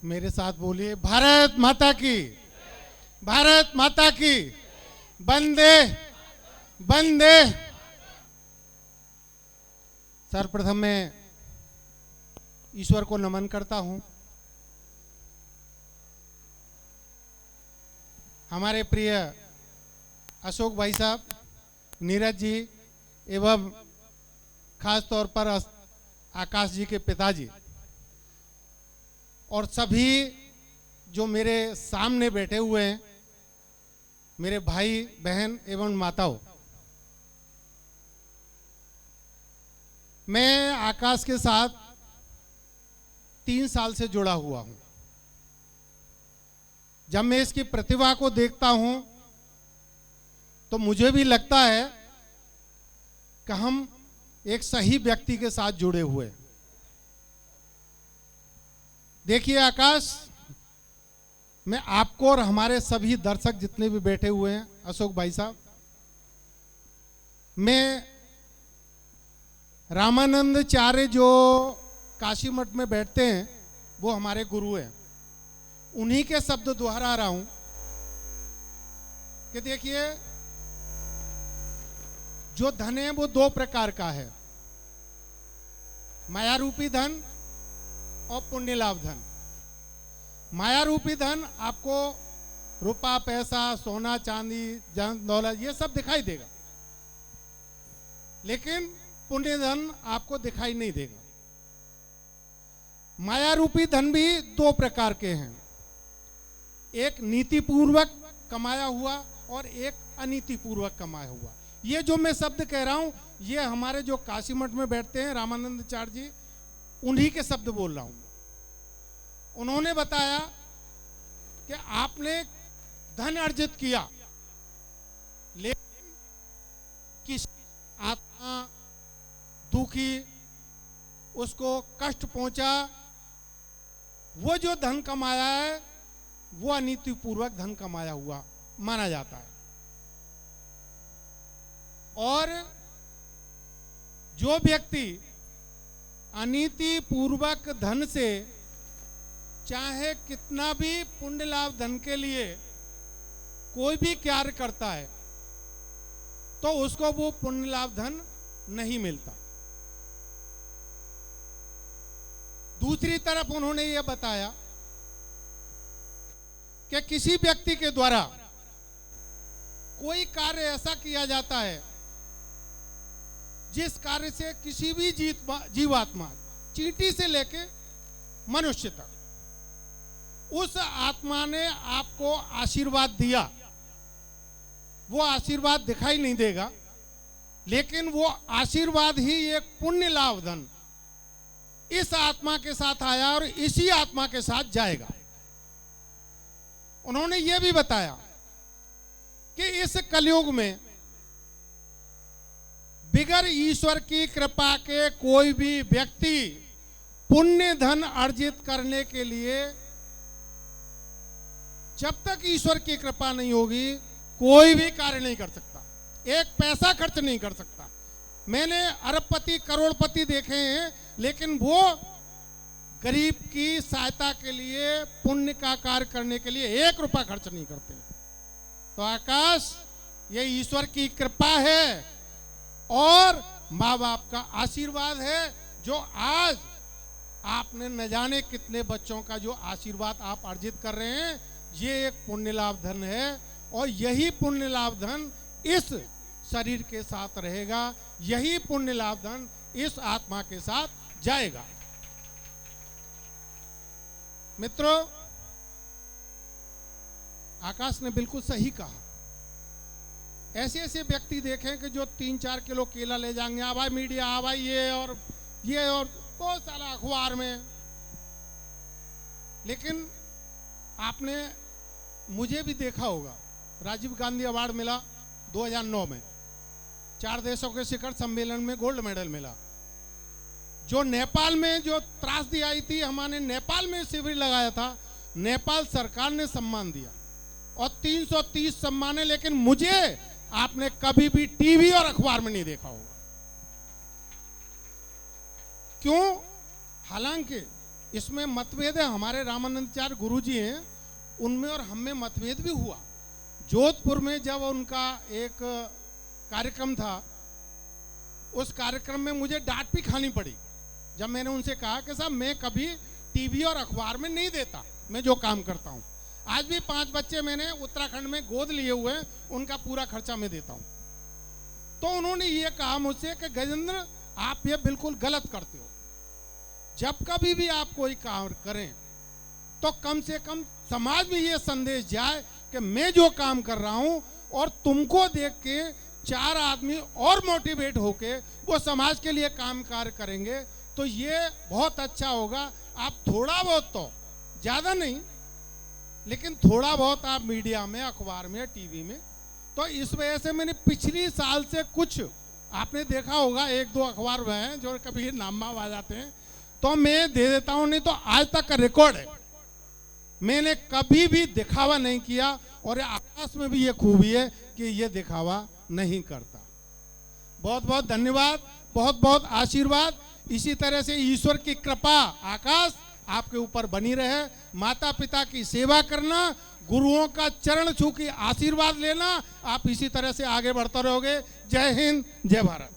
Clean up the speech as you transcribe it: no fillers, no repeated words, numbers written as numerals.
मेरे साथ बोलिए, भारत माता की, भारत माता की, वंदे वंदे। सर्वप्रथम मैं ईश्वर को नमन करता हूं। हमारे प्रिय अशोक भाई साहब, नीरज जी एवं खास तौर पर आकाश जी के पिताजी और सभी जो मेरे सामने बैठे हुए हैं, मेरे भाई बहन एवं माताओं, मैं आकाश के साथ 3 साल से जुड़ा हुआ हूं। जब मैं इसकी प्रतिभा को देखता हूं तो मुझे भी लगता है कि हम एक सही व्यक्ति के साथ जुड़े हुए हैं। देखिए आकाश, मैं आपको और हमारे सभी दर्शक जितने भी बैठे हुए हैं, अशोक भाई साहब, मैं रामानंदाचार्य जो काशी मठ में बैठते हैं वो हमारे गुरु हैं, उन्हीं के शब्द दोहरा रहा हूं कि देखिए, जो धन है वो 2 प्रकार का है, माया रूपी धन और पुण्य लाभ धन। माया रूपी धन आपको रुपया पैसा, सोना चांदी, जन दौलत ये सब दिखाई देगा, लेकिन पुण्य धन आपको दिखाई नहीं देगा। माया रूपी धन भी 2 प्रकार के हैं, एक नीति पूर्वक कमाया हुआ और एक अनीति पूर्वक कमाया हुआ। ये जो मैं शब्द कह रहा हूं, ये हमारे जो काशी मठ में बैठते हैं रामानंदाचार्य जी, उन्हीं के शब्द बोल रहा हूं। उन्होंने बताया कि आपने धन अर्जित किया, लेकिन किसी आत्मा दुखी, उसको कष्ट पहुंचा, वो जो धन कमाया है वो अनीति पूर्वक धन कमाया हुआ माना जाता है। और जो व्यक्ति अनीति पूर्वक धन से चाहे कितना भी पुण्य लाभ धन के लिए कोई भी कार्य करता है तो उसको वो पुण्य लाभ धन नहीं मिलता। दूसरी तरफ उन्होंने ये बताया कि किसी व्यक्ति के द्वारा कोई कार्य ऐसा किया जाता है जिस कार्य से किसी भी जीवात्मा, चींटी से लेके मनुष्य तक, उस आत्मा ने आपको आशीर्वाद दिया, वो आशीर्वाद दिखाई नहीं देगा, लेकिन वो आशीर्वाद ही एक पुण्य लाभ धन इस आत्मा के साथ आया और इसी आत्मा के साथ जाएगा। उन्होंने ये भी बताया कि इस कलयुग में बिगर ईश्वर की कृपा के कोई भी व्यक्ति पुण्य धन अर्जित करने के लिए जब तक ईश्वर की कृपा नहीं होगी कोई भी कार्य नहीं कर सकता, एक पैसा खर्च नहीं कर सकता। मैंने अरबपति करोड़पति देखे हैं, लेकिन वो गरीब की सहायता के लिए, पुण्य का कार्य करने के लिए 1 रुपया खर्च नहीं करते। तो आकाश, ये ईश्वर की कृपा है और माँ बाप का आशीर्वाद है, जो आज आपने न जाने कितने बच्चों का जो आशीर्वाद आप अर्जित कर रहे हैं, ये एक पुण्य लाभ धन है। और यही पुण्य लाभ धन इस शरीर के साथ रहेगा, यही पुण्य लाभ धन इस आत्मा के साथ जाएगा। मित्रों, आकाश ने बिल्कुल सही कहा। ऐसे ऐसे व्यक्ति देखें कि जो 3-4 किलो केला ले जाएंगे, आ भाई मीडिया, आ भाई ये और बहुत सारा अखबार में। लेकिन आपने मुझे भी देखा होगा, राजीव गांधी अवार्ड मिला 2009 में, 4 देशों के शिखर सम्मेलन में गोल्ड मेडल मिला। जो नेपाल में जो त्रासदी आई थी, हमारे नेपाल में शिविर लगाया था, नेपाल सरकार ने सम्मान दिया और 330 सम्मान है, लेकिन मुझे आपने कभी भी टीवी और अखबार में नहीं देखा होगा। क्यों? हालांकि इसमें मतभेद है। हमारे रामानंदाचार्य गुरु जी हैं, उनमें और हम में मतभेद भी हुआ। जोधपुर में जब उनका एक कार्यक्रम था, उस कार्यक्रम में मुझे डांट भी खानी पड़ी जब मैंने उनसे कहा कि साहब मैं कभी टीवी और अखबार में नहीं देता, मैं जो काम करता हूं। आज भी 5 बच्चे मैंने उत्तराखंड में गोद लिए हुए हैं, उनका पूरा खर्चा मैं देता हूं। तो उन्होंने ये कहा मुझसे कि गजेंद्र आप ये बिल्कुल गलत करते हो। जब कभी भी आप कोई काम करें तो कम से कम समाज में ये संदेश जाए कि मैं जो काम कर रहा हूं और तुमको देख के 4 आदमी और मोटिवेट होके वो समाज के लिए काम कार्य करेंगे, तो ये बहुत अच्छा होगा। आप थोड़ा बहुत, तो ज्यादा नहीं, लेकिन थोड़ा बहुत आप मीडिया में, अखबार में, टीवी में, तो इस वजह से मैंने पिछली साल से कुछ आपने देखा होगा, 1-2 अखबार वह हैं जो कभी नाम आ जाते हैं, तो मैं दे देता हूं, नहीं तो आज तक का रिकॉर्ड है। मैंने कभी भी दिखावा नहीं किया और आकाश में भी ये खूबी है कि ये दिखावा नहीं करता। बहुत बहुत धन्यवाद, बहुत बहुत आशीर्वाद। इसी तरह से ईश्वर की कृपा आकाश आपके ऊपर बनी रहे। माता पिता की सेवा करना, गुरुओं का चरण छू के आशीर्वाद लेना, आप इसी तरह से आगे बढ़ते रहोगे। जय हिंद, जय भारत।